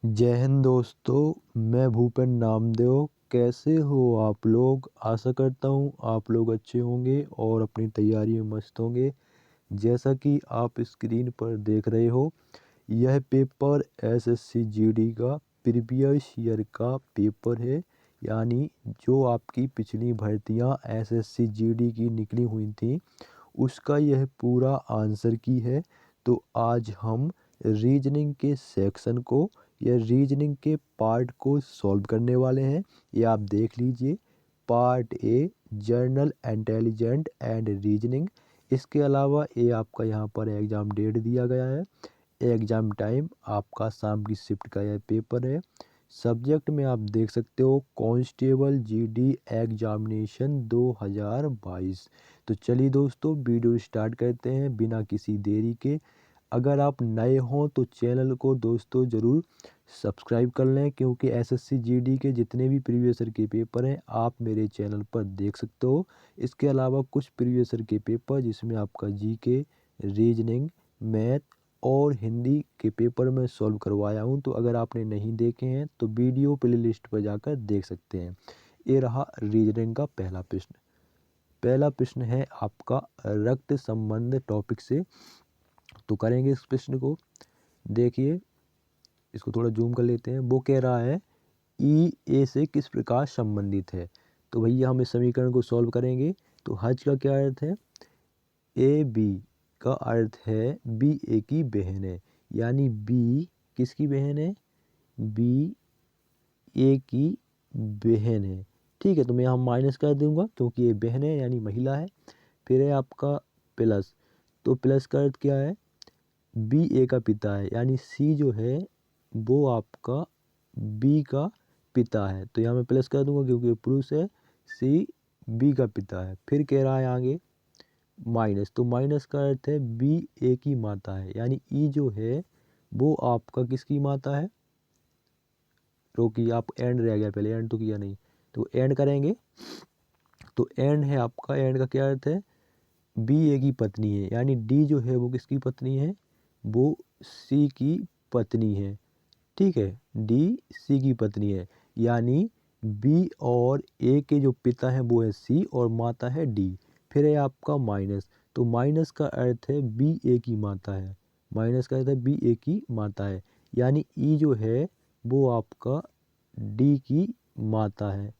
जय हिंद दोस्तों, मैं भूपेन नामदेव। कैसे हो आप लोग? आशा करता हूँ आप लोग अच्छे होंगे और अपनी तैयारी में मस्त होंगे। जैसा कि आप स्क्रीन पर देख रहे हो, यह पेपर एसएससी जीडी का प्रीवियस ईयर का पेपर है। यानी जो आपकी पिछली भर्तियां एसएससी जीडी की निकली हुई थी, उसका यह पूरा आंसर की है। तो आज हम रीजनिंग के सेक्शन को या रीजनिंग के पार्ट को सॉल्व करने वाले हैं। ये आप देख लीजिए, part A journal intelligent and reasoning. इसके अलावा ये आपका यहाँ पर एग्ज़ाम डेट दिया गया है। एग्ज़ाम टाइम आपका शाम की शिफ्ट का यह पेपर है। सब्जेक्ट में आप देख सकते हो कांस्टेबल जीडी एग्जामिनेशन 2022। तो चलिए दोस्तों, वीडियो स्टार्ट करते हैं बिना किसी देरी के। अगर आप नए हों तो चैनल को दोस्तों ज़रूर सब्सक्राइब कर लें, क्योंकि एसएससी जीडी के जितने भी प्रीवियस ईयर के पेपर हैं आप मेरे चैनल पर देख सकते हो। इसके अलावा कुछ प्रीवियस ईयर के पेपर जिसमें आपका जीके, रीजनिंग, मैथ और हिंदी के पेपर में सॉल्व करवाया हूं। तो अगर आपने नहीं देखे हैं तो वीडियो प्लेलिस्ट पर जाकर देख सकते हैं। ये रहा रीजनिंग का पहला प्रश्न। पहला प्रश्न है आपका रक्त संबंध टॉपिक से। तो करेंगे इस प्रश्न को। देखिए, इसको थोड़ा जूम कर लेते हैं। वो कह रहा है ई ए से किस प्रकार संबंधित है। तो भैया हम इस समीकरण को सॉल्व करेंगे। तो हज का क्या अर्थ है? ए बी का अर्थ है बी ए की बहन है। यानी बी किसकी बहन है? बी ए की बहन है। ठीक है, तो मैं यहाँ माइनस कर दूंगा क्योंकि ये बहन है यानी महिला है। फिर है आपका प्लस। तो प्लस का अर्थ क्या है? बी ए का पिता है, यानी सी जो है वो आपका बी का पिता है। तो यहाँ मैं प्लस कर दूंगा क्योंकि पुरुष है। सी बी का पिता है। फिर कह रहा है आगे माइनस। तो माइनस का अर्थ है बी ए की माता है, यानी ई जो है वो आपका किसकी माता है? रोकी, आप एंड रह गया, पहले एंड तो किया नहीं। तो एंड करेंगे। तो एंड है आपका, एंड का क्या अर्थ है? बी ए की पत्नी है, यानी डी जो है वो किसकी पत्नी है? वो सी की पत्नी है। ठीक है, डी सी की पत्नी है। यानी बी और ए के जो पिता है वो है सी और माता है डी। फिर है आपका माइनस। तो माइनस का अर्थ है बी ए की माता है। माइनस का अर्थ है बी ए की माता है, यानी ई जो है वो आपका डी की माता है।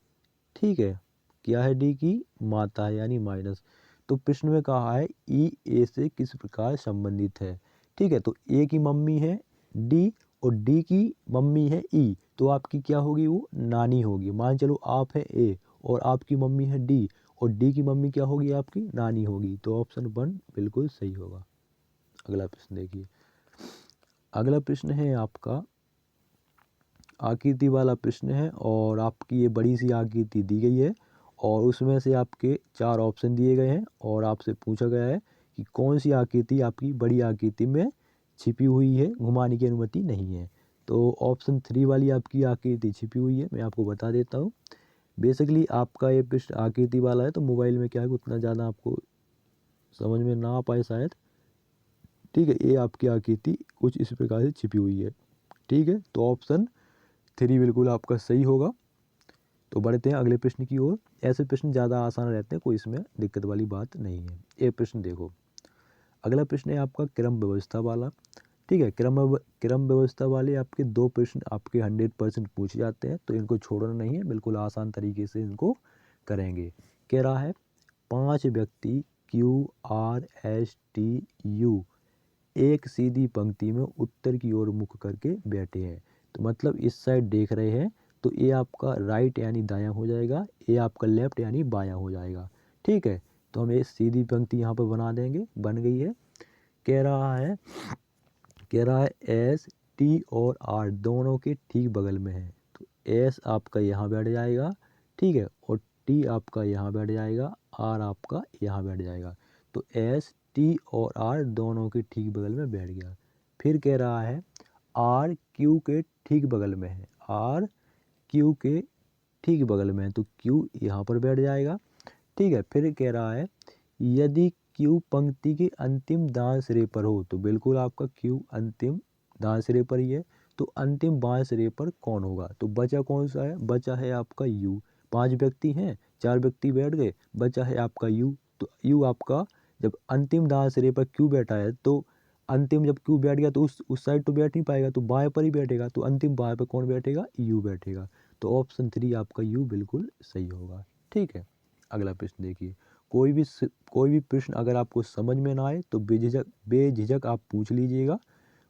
ठीक है, क्या है? डी की माता है, यानी माइनस। तो प्रश्न में कहा है ई ए से किस प्रकार संबंधित है। ठीक है, तो ए की मम्मी है डी और डी की मम्मी है ई, तो आपकी क्या होगी? वो नानी होगी। मान चलो आप है ए और आपकी मम्मी है डी और डी की मम्मी क्या होगी? आपकी नानी होगी। तो ऑप्शन 1 बिल्कुल सही होगा। अगला प्रश्न देखिए। अगला प्रश्न है आपका आकृति वाला प्रश्न है और आपकी ये बड़ी सी आकृति दी गई है और उसमें से आपके 4 ऑप्शन दिए गए हैं और आपसे पूछा गया है कि कौन सी आकृति आपकी बड़ी आकृति में छिपी हुई है, घुमाने की अनुमति नहीं है। तो ऑप्शन 3 वाली आपकी आकृति छिपी हुई है। मैं आपको बता देता हूँ। बेसिकली आपका ये प्रश्न आकृति वाला है तो मोबाइल में क्या है उतना ज़्यादा आपको समझ में ना आ पाए शायद। ठीक है, ये आपकी आकृति कुछ इस प्रकार से छिपी हुई है। ठीक है, तो ऑप्शन 3 बिल्कुल आपका सही होगा। तो बढ़ते हैं अगले प्रश्न की ओर। ऐसे प्रश्न ज़्यादा आसान रहते हैं, कोई इसमें दिक्कत वाली बात नहीं है। ये प्रश्न देखो, अगला प्रश्न है आपका क्रम व्यवस्था वाला। ठीक है, क्रम व्यवस्था वाले आपके 2 प्रश्न आपके 100% पूछे जाते हैं, तो इनको छोड़ना नहीं है, बिल्कुल आसान तरीके से इनको करेंगे। कह रहा है 5 व्यक्ति Q R S T U एक सीधी पंक्ति में उत्तर की ओर मुख करके बैठे हैं। तो मतलब इस साइड देख रहे हैं, तो ये आपका राइट यानी दायां हो जाएगा, ये आपका लेफ्ट यानी बायां हो जाएगा। ठीक है, तो हम ये सीधी पंक्ति यहाँ पर बना देंगे, बन गई है। कह रहा है कह रहा है एस टी और आर दोनों के ठीक बगल में है। तो एस आपका यहाँ बैठ जाएगा, ठीक है, और टी आपका यहाँ बैठ जाएगा, आर आपका यहाँ बैठ जाएगा। तो एस टी और आर दोनों के ठीक बगल में बैठ गया। फिर कह रहा है आर क्यू के ठीक बगल में है, आर क्यू के ठीक बगल में है, तो क्यू यहाँ पर बैठ जाएगा। ठीक है, फिर कह रहा है यदि क्यू पंक्ति के अंतिम दांँ सिरे पर हो, तो बिल्कुल आपका क्यू अंतिम दांँ सिरे पर ही है, तो अंतिम बाएं सिरे पर कौन होगा। तो बचा कौन सा है, बचा है आपका यू। 5 व्यक्ति हैं, 4 व्यक्ति बैठ गए, बचा है आपका यू। तो यू आपका जब अंतिम दाएं सिरे पर क्यू बैठा है तो अंतिम जब क्यू बैठ गया तो उस साइड तो बैठ नहीं पाएगा, तो बाएं पर ही बैठेगा, तो अंतिम बाएं पर कौन बैठेगा, यू बैठेगा। तो ऑप्शन 3 आपका यू बिल्कुल सही होगा। ठीक है, अगला प्रश्न देखिए। कोई भी प्रश्न अगर आपको समझ में ना आए तो बेझिझक आप पूछ लीजिएगा,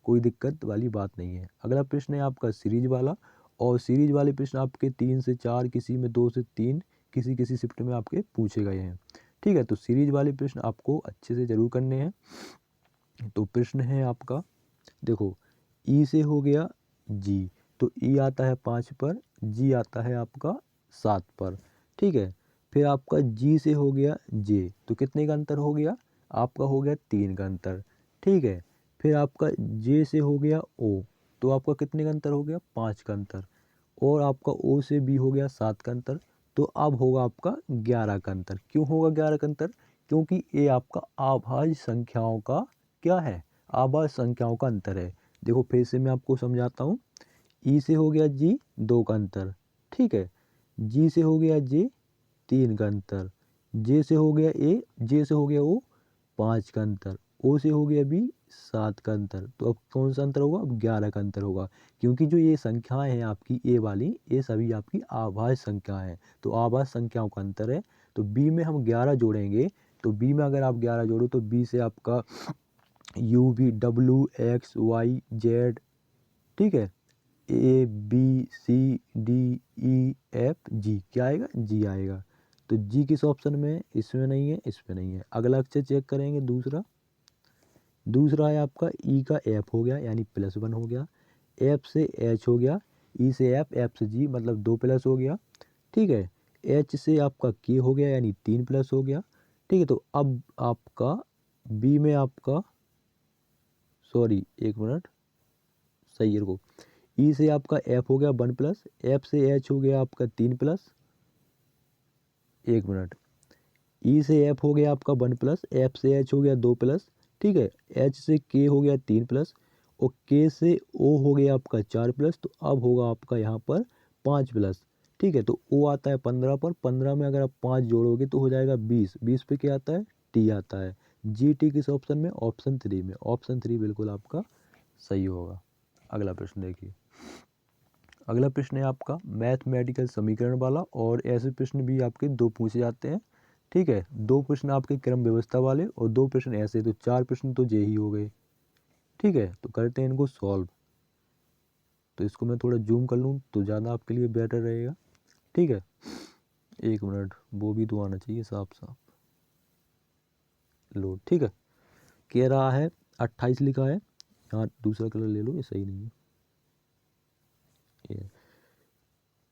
कोई दिक्कत वाली बात नहीं है। अगला प्रश्न है आपका सीरीज वाला, और सीरीज वाले प्रश्न आपके 3 से 4, किसी में 2 से 3, किसी किसी शिफ्ट में आपके पूछे गए हैं। ठीक है, तो सीरीज वाले प्रश्न आपको अच्छे से जरूर करने हैं। तो प्रश्न है आपका, देखो ई से हो गया जी, तो ई आता है 5 पर, जी आता है आपका 7 पर। ठीक है, फिर आपका जी से हो गया जे, तो कितने का अंतर हो गया, आपका हो गया 3 का अंतर। ठीक है, फिर आपका जे से हो गया ओ, तो आपका कितने का अंतर हो गया, 5 का अंतर। और आपका ओ से बी हो गया 7 का अंतर, तो अब होगा आपका 11 का अंतर। क्यों होगा 11 का अंतर, क्योंकि ये आपका अभाज्य संख्याओं का क्या है, आभाज्य संख्याओं का अंतर है। देखो फिर से मैं आपको समझाता हूँ। ई से हो गया जी 2 का अंतर, ठीक है, जी से हो गया जे 3 का अंतर, जे से हो गया ए, जे से हो गया ओ 5 का अंतर, ओ से हो गया बी 7 का अंतर। तो अब कौन सा अंतर होगा, अब 11 का अंतर होगा, क्योंकि जो ये संख्याएं हैं आपकी ए वाली, ये सभी आपकी आभाज्य संख्याएं हैं, तो आभाज्य संख्याओं का अंतर है। तो बी में हम 11 जोड़ेंगे, तो बी में अगर आप 11 जोड़ो तो बी से आपका U V W X Y Z, ठीक है, A B C D E F G, क्या आएगा, जी आएगा। तो जी किस ऑप्शन में है, इसमें नहीं है, इसमें नहीं है। अगला अक्षर चेक करेंगे, दूसरा है आपका ई का एफ हो गया, यानी +1 हो गया, एफ से एच हो गया, ई से एफ से जी, मतलब 2 प्लस हो गया। ठीक है, एच से आपका के हो गया, यानी 3 प्लस हो गया। ठीक है, तो अब आपका बी में आपका, सॉरी एक मिनट, सही है को, ई से आपका एफ हो गया 1 प्लस, एफ से एच हो गया आपका 3 प्लस, एक मिनट, ई से एफ हो गया आपका 1 प्लस, एफ से एच हो गया 2 प्लस, ठीक है, एच से के हो गया 3 प्लस, और के से ओ हो गया आपका 4 प्लस, तो अब होगा आपका यहाँ पर 5 प्लस। ठीक है, तो ओ आता है 15 पर, 15 में अगर आप 5 जोड़ोगे तो हो जाएगा 20, 20 पे क्या आता है, टी आता है। जी टी किस ऑप्शन में, ऑप्शन 3 में, ऑप्शन 3 बिल्कुल आपका सही होगा। अगला प्रश्न देखिए। अगला प्रश्न है आपका मैथमेटिकल समीकरण वाला, और ऐसे प्रश्न भी आपके 2 पूछे जाते हैं। ठीक है, 2 प्रश्न आपके क्रम व्यवस्था वाले और 2 प्रश्न ऐसे, तो 4 प्रश्न तो जे ही हो गए। ठीक है, तो करते हैं इनको सॉल्व। तो इसको मैं थोड़ा जूम कर लूँ तो ज़्यादा आपके लिए बेटर रहेगा। ठीक है, एक मिनट, वो भी तो आना चाहिए साफ साफ लो। ठीक है, कह रहा है 28 लिखा है, यहाँ दूसरा कलर ले लो, ये सही नहीं है, ये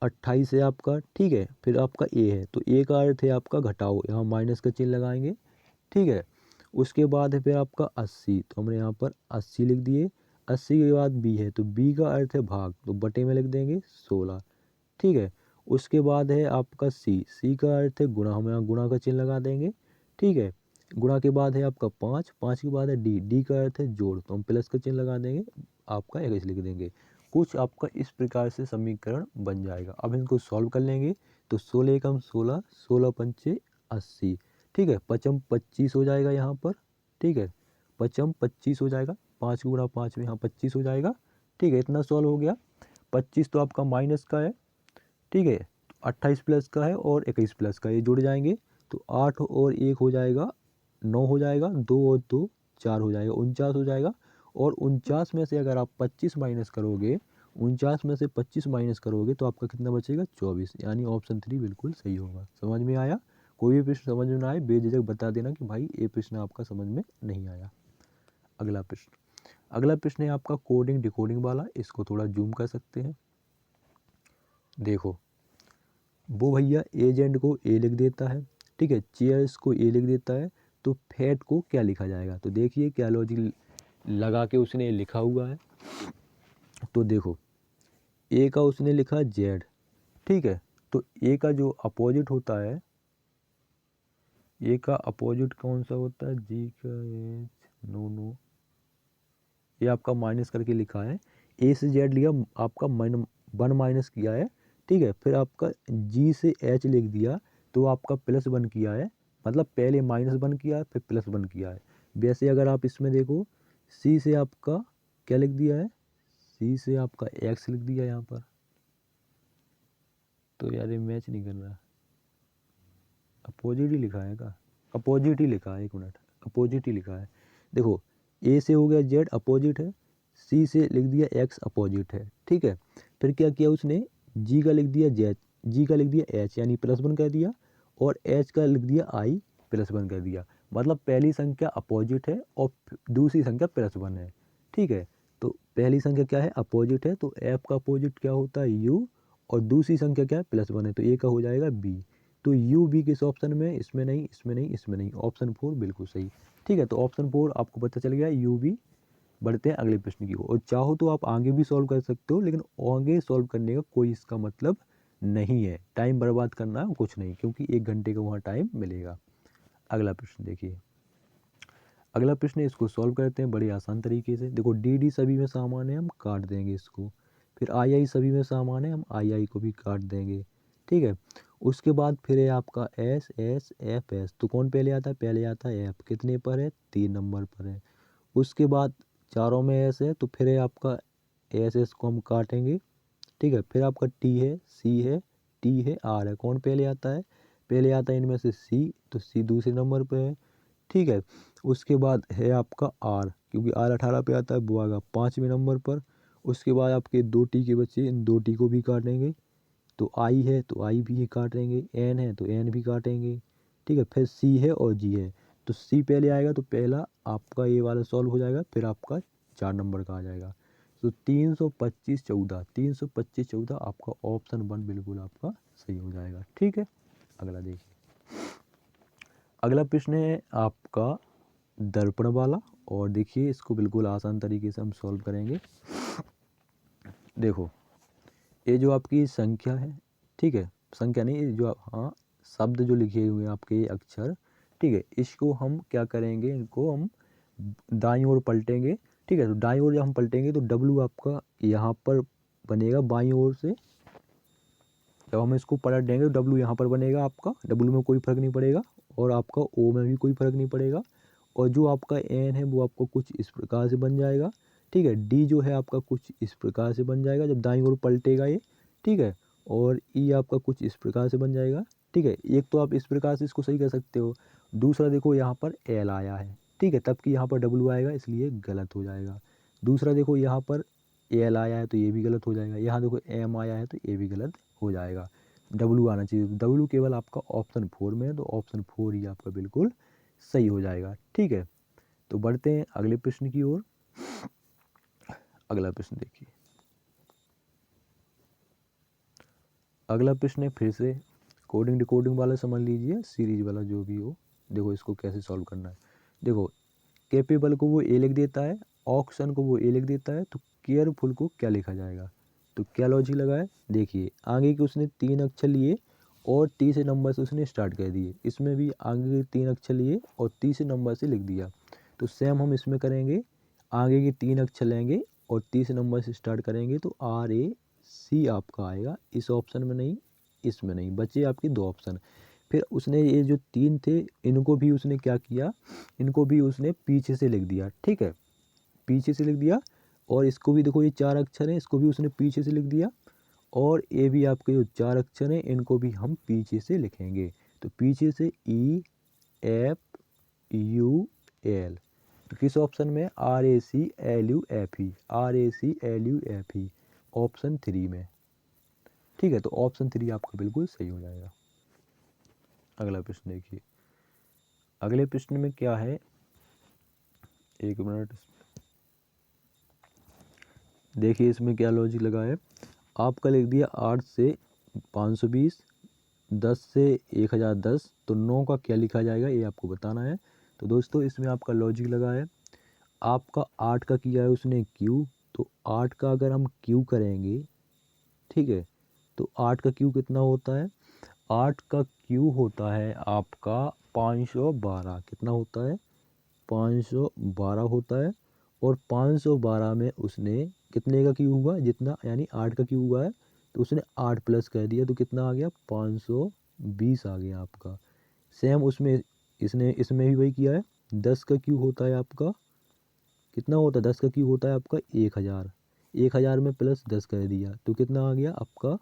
28 है आपका। ठीक है, फिर आपका ए है, तो ए का अर्थ है आपका घटाओ, यहाँ माइनस का चिन्ह लगाएंगे। ठीक है, उसके बाद है फिर आपका 80, तो हमने यहाँ पर 80 लिख दिए। 80 के बाद बी है, तो बी का अर्थ है भाग, तो बटे में लिख देंगे 16। ठीक है, उसके बाद है आपका सी, सी का अर्थ है गुणा, हम यहाँ गुणा का चिन्ह लगा देंगे। ठीक है, गुणा के बाद है आपका 5, 5 के बाद है डी, डी का अर्थ है जोड़, तो हम प्लस का चिन्ह लगा देंगे, आपका 21 लिख देंगे। कुछ आपका इस प्रकार से समीकरण बन जाएगा। अब इनको सॉल्व कर लेंगे, तो 16 एकम 16, 16 पंचे 80। ठीक है, पचम 25 हो जाएगा यहाँ पर। ठीक है, पचम 25 हो जाएगा, 5 गुणा 5 में यहाँ 25 हो जाएगा। ठीक है, इतना सॉल्व हो गया। 25 तो आपका माइनस का है, ठीक है, 28 प्लस का है और 21 प्लस का, ये जुड़ जाएंगे, तो 8 और 1 हो जाएगा 9 हो जाएगा, 2 और 2 4 हो जाएगा, 49 हो जाएगा। और 49 में से अगर आप 25 माइनस करोगे, 49 में से 25 माइनस करोगे तो आपका कितना बचेगा, 24, यानी ऑप्शन 3 बिल्कुल सही होगा। समझ में आया, कोई भी प्रश्न समझ में ना आए बेझिझक बता देना कि भाई ये प्रश्न आपका समझ में नहीं आया। अगला प्रश्न है आपका कोडिंग डिकोडिंग वाला, इसको थोड़ा जूम कर सकते हैं। देखो वो भैया एजेंट को ए लिख देता है, ठीक है, चेयर्स को ए लिख देता है, तो फैट को क्या लिखा जाएगा। तो देखिए क्या लॉजिक लगा के उसने लिखा हुआ है। तो देखो ए का उसने लिखा जेड, ठीक है, तो ए का जो अपोजिट होता है, ए का अपोजिट कौन सा होता है, जी का एच, नो नो, ये आपका माइनस करके लिखा है। ए से जेड लिया, आपका वन माइनस किया है, ठीक है। फिर आपका जी से एच लिख दिया तो आपका प्लस वन किया है, मतलब पहले माइनस वन किया है फिर प्लस वन किया है। वैसे अगर आप इसमें देखो, सी से आपका क्या लिख दिया है, सी से आपका एक्स लिख दिया यहाँ पर। तो यार ये मैच नहीं कर रहा, अपोजिट ही लिखा है का, अपोजिट ही लिखा है, एक मिनट, अपोजिट ही लिखा है। देखो ए से हो गया जेड अपोजिट है, सी से लिख दिया एक्स अपोजिट है, ठीक है। फिर क्या किया उसने, जी का लिख दिया जेड, जी का लिख दिया एच यानी प्लस वन कर दिया, और एच का लिख दिया आई प्लस वन कर दिया। मतलब पहली संख्या अपोजिट है और दूसरी संख्या प्लस वन है, ठीक है। तो पहली संख्या क्या है, अपोजिट है, तो एफ का अपोजिट क्या होता है, यू, और दूसरी संख्या क्या है, प्लस वन है, तो ए का हो जाएगा बी। तो यू बी किस ऑप्शन में, इसमें नहीं, इसमें नहीं, इसमें नहीं, ऑप्शन फोर बिल्कुल सही, ठीक है। तो ऑप्शन फोर आपको पता चल गया, यू बी। बढ़ते हैं अगले प्रश्न की ओर, और चाहो तो आप आगे भी सॉल्व कर सकते हो, लेकिन आगे सॉल्व करने का कोई इसका मतलब नहीं है, टाइम बर्बाद करना कुछ नहीं, क्योंकि 1 घंटे का वहाँ टाइम मिलेगा। अगला प्रश्न देखिए, अगला प्रश्न है, इसको सॉल्व करते हैं बड़े आसान तरीके से। देखो डी डी सभी में समान है, हम काट देंगे इसको। फिर आई आई सभी में समान है, हम आई आई को भी काट देंगे, ठीक है। उसके बाद फिर है आपका एस एस एफ एस, तो कौन पहले आता है, पहले आता है एफ, कितने पर है, 3 नंबर पर है। उसके बाद चारों में एस है, तो फिर है आपका एस एस को हम काटेंगे, ठीक है। फिर आपका टी है, सी है, टी है, आर है, कौन पहले आता है, पहले आता है इनमें से सी, तो सी दूसरे नंबर पे है, ठीक है। उसके बाद है आपका आर, क्योंकि आर 18 पे आता है, वो आएगा 5वें नंबर पर। उसके बाद आपके 2 टी के बच्चे, इन 2 टी को भी काटेंगे, तो आई है तो आई भी काटेंगे, एन है तो एन भी काटेंगे, ठीक है। फिर सी है और जी है, तो सी पहले आएगा तो पहला आपका ये वाला सॉल्व हो जाएगा, फिर आपका 4 नंबर का आ जाएगा। तो 325 14, 325 14 आपका ऑप्शन वन बिल्कुल आपका सही हो जाएगा, ठीक है। अगला देखिए, अगला प्रश्न है आपका दर्पण वाला, और देखिए इसको बिल्कुल आसान तरीके से हम सॉल्व करेंगे। देखो ये जो आपकी संख्या है, ठीक है, संख्या नहीं, ये जो हाँ शब्द जो लिखे हुए हैं आपके ये अक्षर, ठीक है, इसको हम क्या करेंगे, इनको हम दाईं ओर पलटेंगे, ठीक है। तो दाईं ओर जब हम पलटेंगे तो डब्लू आपका यहाँ पर बनेगा बाईं ओर से, जब हम इसको पलट देंगे तो डब्लू यहाँ पर बनेगा आपका, डब्लू में कोई फर्क नहीं पड़ेगा, और आपका ओ में भी कोई फर्क नहीं पड़ेगा, और जो आपका एन है वो आपको कुछ इस प्रकार से बन जाएगा, ठीक है। डी जो है आपका कुछ इस प्रकार से बन जाएगा जब दाईं ओर पलटेगा ये, ठीक है। और ई आपका कुछ इस प्रकार से बन जाएगा, ठीक है। एक तो आप इस प्रकार से इसको सही कर सकते हो, दूसरा देखो यहाँ पर एल आया है, ठीक है, तब कि यहाँ पर डब्लू आएगा, इसलिए गलत हो जाएगा। दूसरा देखो यहाँ पर एल आया है तो ये भी गलत हो जाएगा, यहाँ देखो एम आया है तो ये भी गलत हो जाएगा, डब्लू आना चाहिए, डब्लू केवल आपका ऑप्शन फोर में है, तो ऑप्शन फोर ही आपका बिल्कुल सही हो जाएगा, ठीक है। तो बढ़ते हैं अगले प्रश्न की ओर। अगला प्रश्न देखिए, अगला प्रश्न है फिर से कोडिंग डिकोडिंग वाला, समझ लीजिए सीरीज वाला जो भी हो। देखो इसको कैसे सॉल्व करना है, देखो कैपेबल को वो ए लिख देता है, ऑक्शन को वो ए लिख देता है, तो केयरफुल को क्या लिखा जाएगा, तो क्या लॉजिक लगा है, देखिए आगे के उसने 3 अक्षर लिए और तीसरे नंबर से उसने स्टार्ट कर दिए, इसमें भी आगे के 3 अक्षर लिए और तीसरे नंबर से लिख दिया, तो सेम हम इसमें करेंगे, आगे के 3 अक्षर लेंगे और तीसरे नंबर से स्टार्ट करेंगे, तो आर ए सी आपका आएगा, इस ऑप्शन में नहीं, इसमें नहीं, बचे आपकी 2 ऑप्शन। फिर उसने ये जो 3 थे इनको भी उसने क्या किया, इनको भी उसने पीछे से लिख दिया, ठीक है, पीछे से लिख दिया, और इसको भी देखो ये 4 अक्षर हैं, इसको भी उसने पीछे से लिख दिया, और ये भी आपके जो 4 अक्षर हैं इनको भी हम पीछे से लिखेंगे, तो पीछे से ई एफ यू एल, तो किस ऑप्शन में, R A C L U F E, R A C L U F E, option three में, ठीक है। तो ऑप्शन थ्री आपका बिल्कुल सही हो जाएगा। अगला प्रश्न देखिए, अगले प्रश्न में क्या है, एक मिनट, देखिए इसमें क्या लॉजिक लगा है, आपका लिख दिया 8 से 520, 10 से 1010, तो 9 का क्या लिखा जाएगा ये आपको बताना है। तो दोस्तों इसमें आपका लॉजिक लगा है, आपका 8 का किया है उसने क्यू, तो 8 का अगर हम क्यू करेंगे, ठीक है, तो 8 का क्यू कितना होता है, 8 का क्यू होता है आपका 512, कितना होता है, 512 होता है, और 512 में उसने कितने का क्यूब हुआ, जितना यानी 8 का क्यूब हुआ है तो उसने 8 प्लस कर दिया तो कितना आ गया 520 आ गया आपका। सेम उसमें इसने इसमें भी वही किया है। 10 का क्यूब होता है आपका कितना होता है, 10 का क्यूब होता है आपका 1000। 1000 में प्लस 10 कर दिया तो कितना आ गया आपका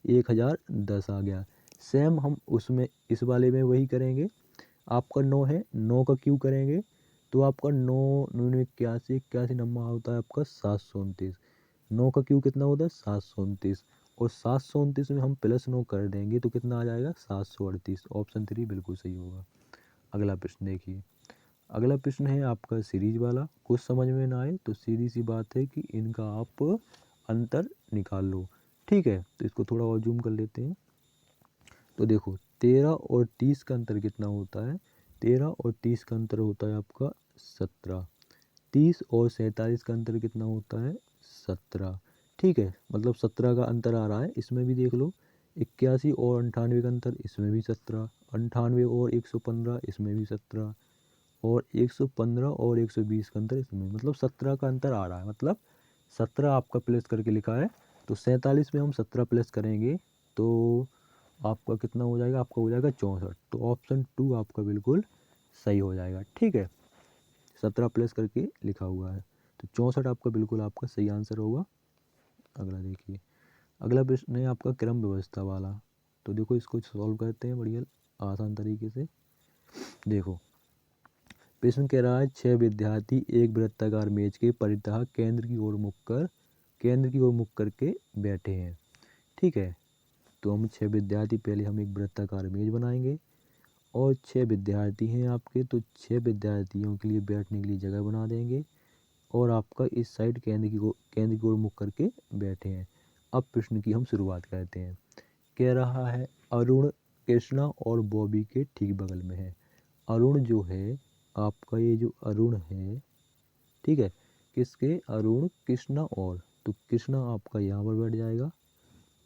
1010 आ गया। सेम हम उसमें इस वाले में वही करेंगे। आपका 9 है, 9 का क्यूब करेंगे तो आपका 9 9 इक्यासी, इक्यासी नंबर होता है आपका 729। 9 का क्यूब कितना होता है 729 और 729 में हम प्लस 9 कर देंगे तो कितना आ जाएगा 738। ऑप्शन 3 बिल्कुल सही होगा। अगला प्रश्न देखिए। अगला प्रश्न है आपका सीरीज वाला। कुछ समझ में ना आए तो सीधी सी बात है कि इनका आप अंतर निकाल लो। ठीक है, तो इसको थोड़ा और जूम कर लेते हैं। तो देखो 13 और 30 का अंतर कितना होता है, 13 और 30 का अंतर होता है आपका 17। 30 और 47 का अंतर कितना होता है 17। ठीक है, मतलब 17 का अंतर आ रहा है। इसमें भी देख लो 81 और 98 का अंतर, इसमें भी 17। 98 और 115 इसमें भी 17 और 115 और 120 का अंतर इसमें, मतलब 17 का अंतर आ रहा है। मतलब 17 आपका प्लस करके लिखा है तो 47 में हम 17 प्लस करेंगे तो आपका कितना हो जाएगा, आपका हो जाएगा 64। तो ऑप्शन 2 आपका बिल्कुल सही हो जाएगा। ठीक है, 17 प्लस करके लिखा हुआ है तो 64 आपका बिल्कुल आपका सही आंसर होगा। अगला देखिए। अगला प्रश्न है आपका क्रम व्यवस्था वाला। तो देखो इसको सॉल्व करते हैं बढ़िया आसान तरीके से। देखो प्रश्न कह रहा है 6 विद्यार्थी एक वृत्ताकार मेज के परितः केंद्र की ओर मुख करके बैठे हैं। ठीक है, तो हम 6 विद्यार्थी, पहले हम एक वृत्ताकार मेज बनाएंगे और 6 विद्यार्थी हैं आपके, तो 6 विद्यार्थियों के लिए बैठने के लिए जगह बना देंगे और आपका इस साइड केंद्र की ओर मुख करके बैठे हैं। अब प्रश्न की हम शुरुआत करते हैं। कह रहा है अरुण कृष्णा और बॉबी के ठीक बगल में है। अरुण जो है आपका, ये जो अरुण है, ठीक है, किसके, अरुण कृष्णा और, तो कृष्णा आपका यहाँ पर बैठ जाएगा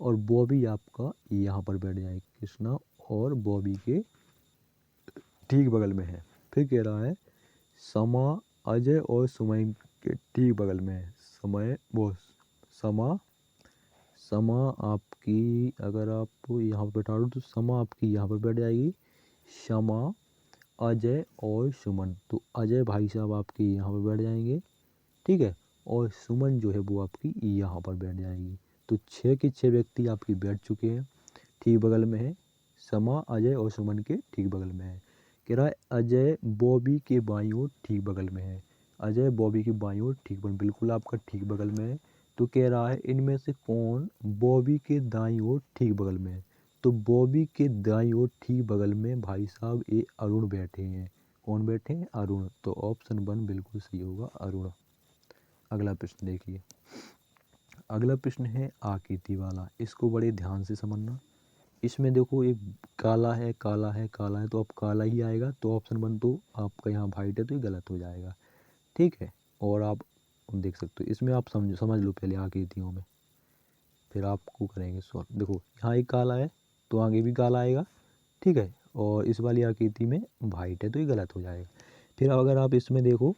और बॉबी आपका यहाँ पर बैठ जाएगी। कृष्णा और बॉबी के ठीक बगल में है। फिर कह रहा है समा अजय और सुमय के ठीक बगल में है। समय वो समा समा आपकी अगर आप यहाँ पर बैठा दो तो समा आपकी यहाँ पर बैठ जाएगी। शमा अजय और सुमन, तो अजय भाई साहब आपके यहाँ पर बैठ जाएंगे। ठीक है, और सुमन जो है वो आपकी यहाँ पर बैठ जाएगी। तो 6 के 6 व्यक्ति आपकी बैठ चुके हैं, ठीक बगल में है। समा अजय और सुमन के ठीक बगल में है। कह रहा है अजय बॉबी के बाईं ओर ठीक बगल में है। अजय बॉबी के बाईं ओर ठीक बगल, बिल्कुल आपका ठीक बगल में है। तो कह रहा है इनमें से कौन बॉबी के दाईं ओर ठीक बगल में है। तो बॉबी के दाईं ओर ठीक बगल में भाई साहब ये अरुण बैठे हैं। कौन बैठे हैं, अरुण। तो ऑप्शन 1 बिल्कुल सही होगा, अरुण। अगला प्रश्न देखिए। अगला प्रश्न है आकृति वाला। इसको बड़े ध्यान से समझना। इसमें देखो एक काला है, काला है, काला है, तो अब काला ही आएगा। तो ऑप्शन 1 तो आपका यहाँ वाइट है तो ये गलत हो जाएगा। ठीक है, और आप देख सकते हो इसमें, आप समझ लो पहले आकृतियों में, फिर आपको करेंगे सॉल्व। देखो यहाँ एक काला है तो आगे भी काला आएगा। ठीक है, और इस वाली आकृति में वाइट है तो ये गलत हो जाएगा। फिर अगर आप इसमें देखो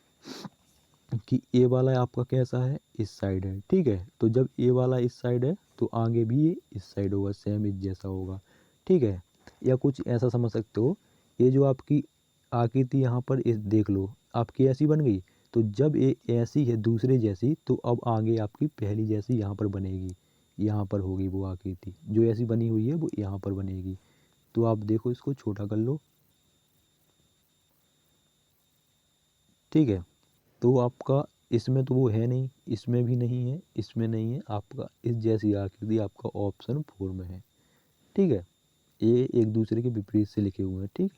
कि ए वाला आपका कैसा है, इस साइड है। ठीक है, तो जब ए वाला इस साइड है तो आगे भी ये इस साइड होगा, सेम इस जैसा होगा। ठीक है, या कुछ ऐसा समझ सकते हो, ये जो आपकी आकृति यहाँ पर इस देख लो आपकी ऐसी बन गई, तो जब ये ऐसी है दूसरे जैसी तो अब आगे आपकी पहली जैसी यहाँ पर बनेगी, यहाँ पर होगी वो आकृति जो ऐसी बनी हुई है वो यहाँ पर बनेगी। तो आप देखो इसको छोटा कर लो। ठीक है, तो आपका इसमें तो वो है नहीं, इसमें भी नहीं है, इसमें नहीं है, आपका इस जैसी आकृति आपका ऑप्शन 4 में है। ठीक है, ये एक दूसरे के विपरीत से लिखे हुए हैं। ठीक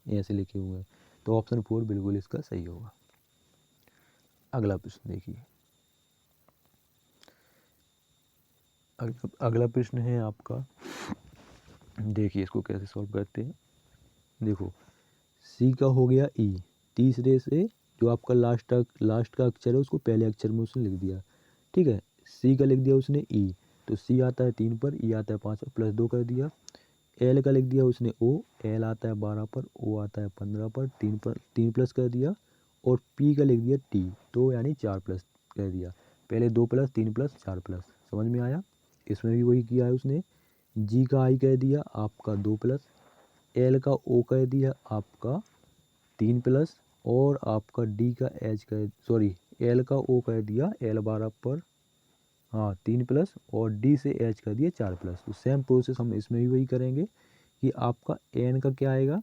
है, ऐसे लिखे हुए हैं, तो ऑप्शन 4 बिल्कुल इसका सही होगा। अगला प्रश्न देखिए। अगला प्रश्न है आपका, देखिए इसको कैसे सॉल्व करते हैं। देखो सी का हो गया ई, तीसरे से जो आपका लास्ट का अक्षर है उसको पहले अक्षर में उसने लिख दिया। ठीक है, सी का लिख दिया उसने ई, तो सी आता है 3 पर, ई आता है 5 पर, प्लस 2 कर दिया। एल का लिख दिया उसने ओ, एल आता है 12 पर, ओ आता है 15 पर, 3 प्लस कर दिया। और पी का लिख दिया टी, तो यानी 4 प्लस कर दिया। पहले 2 प्लस 3 प्लस 4 प्लस, समझ में आया। इसमें भी वही किया है उसने, जी का आई कह दिया आपका 2 प्लस, एल का ओ कह दिया आपका 3 प्लस, और आपका डी का एच कह सॉरी एल का ओ कह दिया एल बार पर हाँ 3 प्लस, और डी से एच कर दिया 4 प्लस। तो सेम प्रोसेस हम इसमें भी वही करेंगे कि आपका एन का क्या आएगा,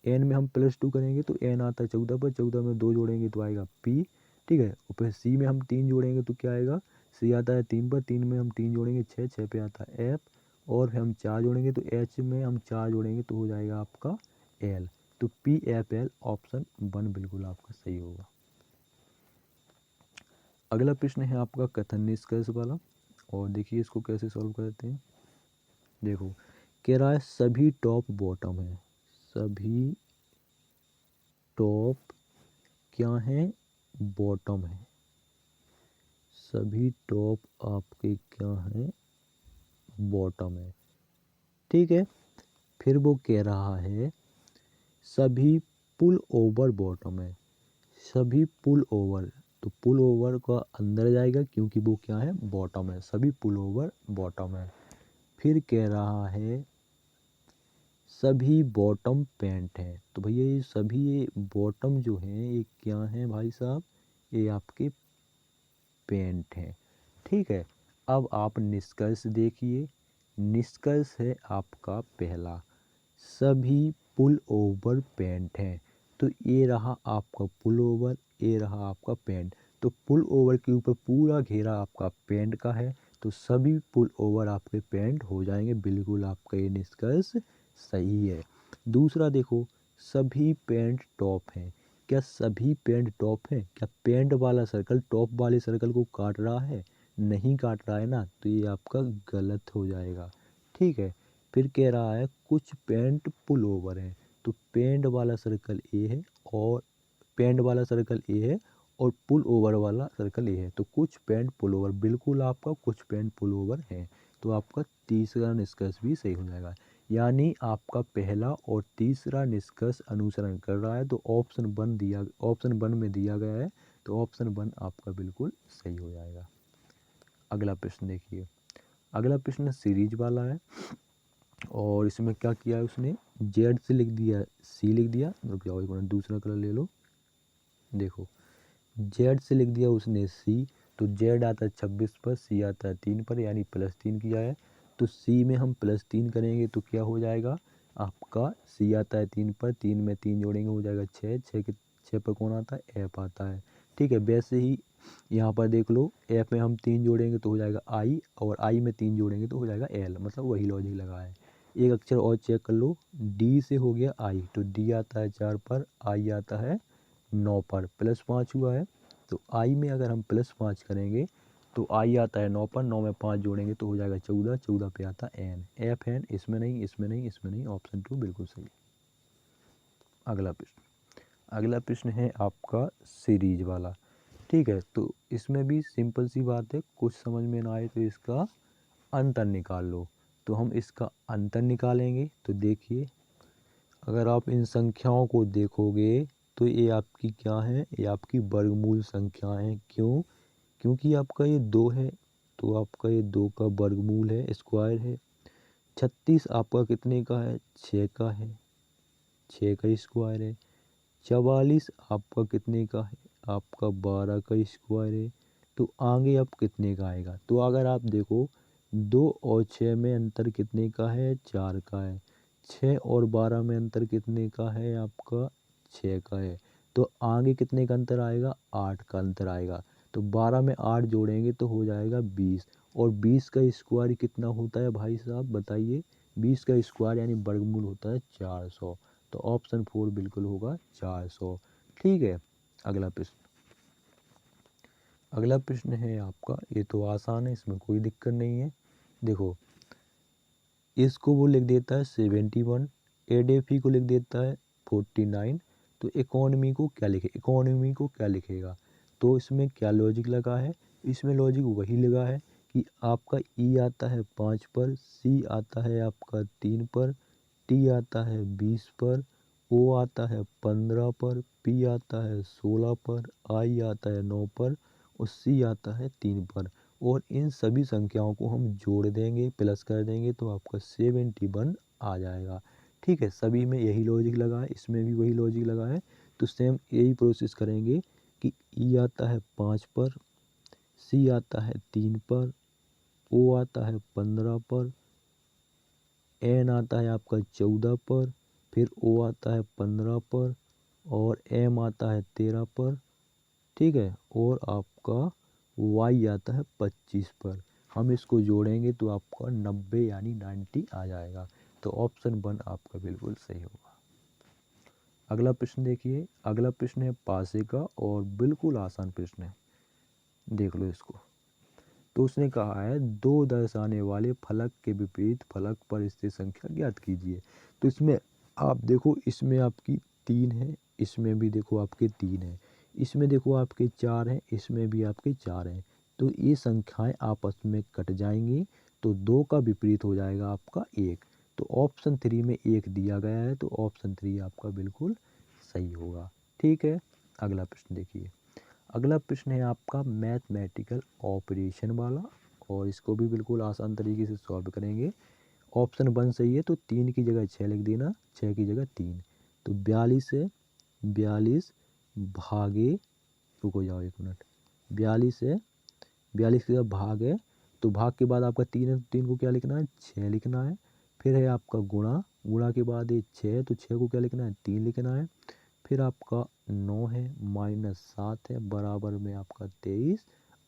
एन में हम +2 करेंगे तो एन आता है 14 पर, 14 में 2 जोड़ेंगे तो आएगा पी, ठीक है। और फिर सी में हम 3 जोड़ेंगे तो क्या आएगा, सी आता है 3 पर, 3 में हम 3 जोड़ेंगे 6, 6 पे आता है एफ, और फिर हम 4 जोड़ेंगे तो एच में हम 4 जोड़ेंगे तो हो जाएगा आपका एल। तो पी एफ एल ऑप्शन 1 बिल्कुल आपका सही होगा। अगला प्रश्न है आपका कथन निष्कर्ष वाला, और देखिए इसको कैसे सॉल्व करते हैं। देखो कह रहा है सभी टॉप बॉटम है, सभी टॉप क्या है, बॉटम है, सभी टॉप आपके क्या है, बॉटम है, ठीक है। फिर वो कह रहा है सभी पुल ओवर बॉटम है, सभी पुल ओवर, तो पुल ओवर का अंदर जाएगा क्योंकि वो क्या है, बॉटम है, सभी पुल ओवर बॉटम है। फिर कह रहा है सभी बॉटम पैंट हैं, तो भैया ये सभी ये बॉटम जो हैं ये क्या हैं भाई साहब, ये आपके पैंट हैं, ठीक है। अब आप निष्कर्ष देखिए, निष्कर्ष है आपका पहला, सभी पुल ओवर पैंट हैं, तो ये रहा आपका पुल ओवर, ये रहा आपका पैंट, तो पुल ओवर के ऊपर पूरा घेरा आपका पैंट का है, तो सभी पुल ओवर आपके पैंट हो जाएंगे, बिल्कुल आपका ये निष्कर्ष सही है। दूसरा देखो सभी पैंट टॉप हैं, क्या सभी पैंट टॉप हैं, क्या पैंट वाला सर्कल टॉप वाले सर्कल को काट रहा है, नहीं काट रहा है ना, तो ये आपका गलत हो जाएगा, ठीक है। फिर कह रहा है कुछ पैंट पुल ओवर है, तो पैंट वाला सर्कल ए है, और पैंट वाला सर्कल ए है और पुल ओवर वाला सर्कल ए है, तो कुछ पैंट पुल ओवर, बिल्कुल आपका कुछ पैंट पुल ओवर है, तो आपका तीसरा निष्कर्ष भी सही हो जाएगा। यानी आपका पहला और तीसरा निष्कर्ष अनुसरण कर रहा है, तो ऑप्शन 1 में दिया गया है, तो ऑप्शन 1 आपका बिल्कुल सही हो जाएगा। अगला प्रश्न देखिए, अगला प्रश्न सीरीज वाला है, और इसमें क्या किया है उसने, जेड से लिख दिया, सी लिख दिया, रुक जाओ एक मिनट दूसरा कलर ले लो। देखो जेड से लिख दिया उसने सी, तो जेड आता है 26 पर, सी आता है 3 पर, यानी +3 किया है, तो सी में हम +3 करेंगे तो क्या हो जाएगा आपका, सी आता है 3 पर, 3 में 3 जोड़ेंगे हो जाएगा 6, 6 पर कौन आता है, एफ आता है, ठीक है। वैसे ही यहाँ पर देख लो, एफ में हम 3 जोड़ेंगे तो हो जाएगा आई, और आई में 3 जोड़ेंगे तो हो जाएगा एल, मतलब वही लॉजिक लगा है। एक अक्षर और चेक कर लो, डी से हो गया आई, तो डी आता है 4 पर, आई आता है 9 पर, +5 हुआ है, तो आई में अगर हम +5 करेंगे तो आई आता है 9 पर, 9 में 5 जोड़ेंगे तो हो जाएगा 14, 14 पे आता है एन, एफ एन, इसमें नहीं इसमें नहीं इसमें नहीं, ऑप्शन 2 बिल्कुल सही। अगला प्रश्न, अगला प्रश्न है आपका सीरीज वाला, ठीक है। तो इसमें भी सिंपल सी बात है, कुछ समझ में ना आए तो इसका अंतर निकाल लो, तो हम इसका अंतर निकालेंगे। तो देखिए अगर आप इन संख्याओं को देखोगे तो ये आपकी क्या है, ये आपकी वर्गमूल संख्याएं हैं, क्यों, क्योंकि आपका ये 2 है, तो आपका ये 2 का वर्गमूल है, स्क्वायर है। 36 आपका कितने का है, 6 का है, 6 का स्क्वायर है। 44 आपका कितने का है, आपका 12 का स्क्वायर है। तो आगे अब कितने का आएगा, तो अगर आप देखो 2 और 6 में अंतर कितने का है, 4 का है। 6 और 12 में अंतर कितने का है, आपका 6 का है। तो आगे कितने का अंतर आएगा, 8 का अंतर आएगा। तो 12 में 8 जोड़ेंगे तो हो जाएगा 20, और 20 का स्क्वायर कितना होता है भाई साहब बताइए, 20 का स्क्वायर यानी वर्गमूल होता है 400, तो ऑप्शन 4 बिल्कुल होगा 400, ठीक है। अगला प्रश्न, अगला प्रश्न है आपका, ये तो आसान है, इसमें कोई दिक्कत नहीं है। देखो इसको वो लिख देता है 71, एडेफी को लिख देता है 49, तो इकोनॉमी को क्या लिखे, इकोनॉमी को क्या लिखेगा, तो इसमें क्या लॉजिक लगा है, इसमें लॉजिक वही लगा है कि आपका ई आता है 5 पर, सी आता है आपका 3 पर, टी आता है 20 पर, ओ आता है 15 पर, पी आता है 16 पर, आई आता है 9 पर, और C आता है 3 पर, और इन सभी संख्याओं को हम जोड़ देंगे, प्लस कर देंगे तो आपका 71 आ जाएगा। ठीक है, सभी में यही लॉजिक लगा है, इसमें भी वही लॉजिक लगा है। तो सेम यही प्रोसेस करेंगे कि E आता है 5 पर, C आता है 3 पर, O आता है 15 पर, N आता है आपका 14 पर, फिर O आता है 15 पर, और M आता है 13 पर। ठीक है, और आपका Y आता है 25 पर। हम इसको जोड़ेंगे तो आपका 90 यानी 90 आ जाएगा। तो ऑप्शन 1 आपका बिल्कुल सही होगा। अगला प्रश्न देखिए, अगला प्रश्न है पासे का और बिल्कुल आसान प्रश्न है, देख लो इसको। तो उसने कहा है 2 दर्शाने वाले फलक के विपरीत फलक पर स्थित संख्या ज्ञात कीजिए। तो इसमें आप देखो, इसमें आपकी 3 है, इसमें भी देखो आपके 3 है, इसमें देखो आपके 4 हैं, इसमें भी आपके 4 हैं। तो ये संख्याएं आपस में कट जाएंगी, तो 2 का विपरीत हो जाएगा आपका 1। तो ऑप्शन 3 में 1 दिया गया है, तो ऑप्शन 3 आपका बिल्कुल सही होगा। ठीक है, अगला प्रश्न देखिए। अगला प्रश्न है आपका मैथमेटिकल ऑपरेशन वाला, और इसको भी बिल्कुल आसान तरीके से सॉल्व करेंगे। ऑप्शन 1 सही है, तो 3 की जगह 6 लिख देना, 6 की जगह 3। तो 42 है, 42 भागे, रुको जाओ 1 मिनट, 42 है, 42 की जगह भाग है, तो भाग के बाद आपका 3 है, तो 3 को क्या लिखना है, 6 लिखना है। फिर है आपका गुणा, गुणा के बाद ये 6 है, तो 6 को क्या लिखना है, 3 लिखना है। फिर आपका 9 है, -7 है, बराबर में आपका 23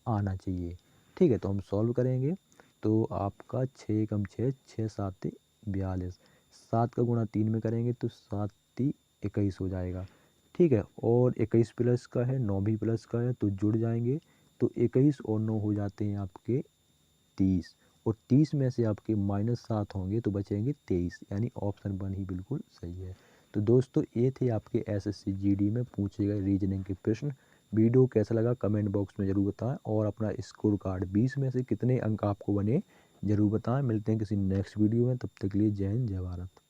आना चाहिए। ठीक है, तो हम सॉल्व करेंगे। तो आपका 6 कम 6, 6 7 42, 7 का गुणा 3 में करेंगे तो 7 21 हो जाएगा। ठीक है, और 21 प्लस का है, 9 भी प्लस का है, तो जुड़ जाएंगे। तो 21 और 9 हो जाते हैं आपके 30, और 30 में से आपके -7 होंगे तो बचेंगे 23, यानी ऑप्शन 1 ही बिल्कुल सही है। तो दोस्तों, ये थे आपके एसएससी जीडी में पूछे गए रीजनिंग के प्रश्न। वीडियो कैसा लगा कमेंट बॉक्स में ज़रूर बताएं, और अपना स्कोर कार्ड 20 में से कितने अंक आपको बने ज़रूर बताएं। मिलते हैं किसी नेक्स्ट वीडियो में, तब तक के लिए जय हिंद, जय भारत।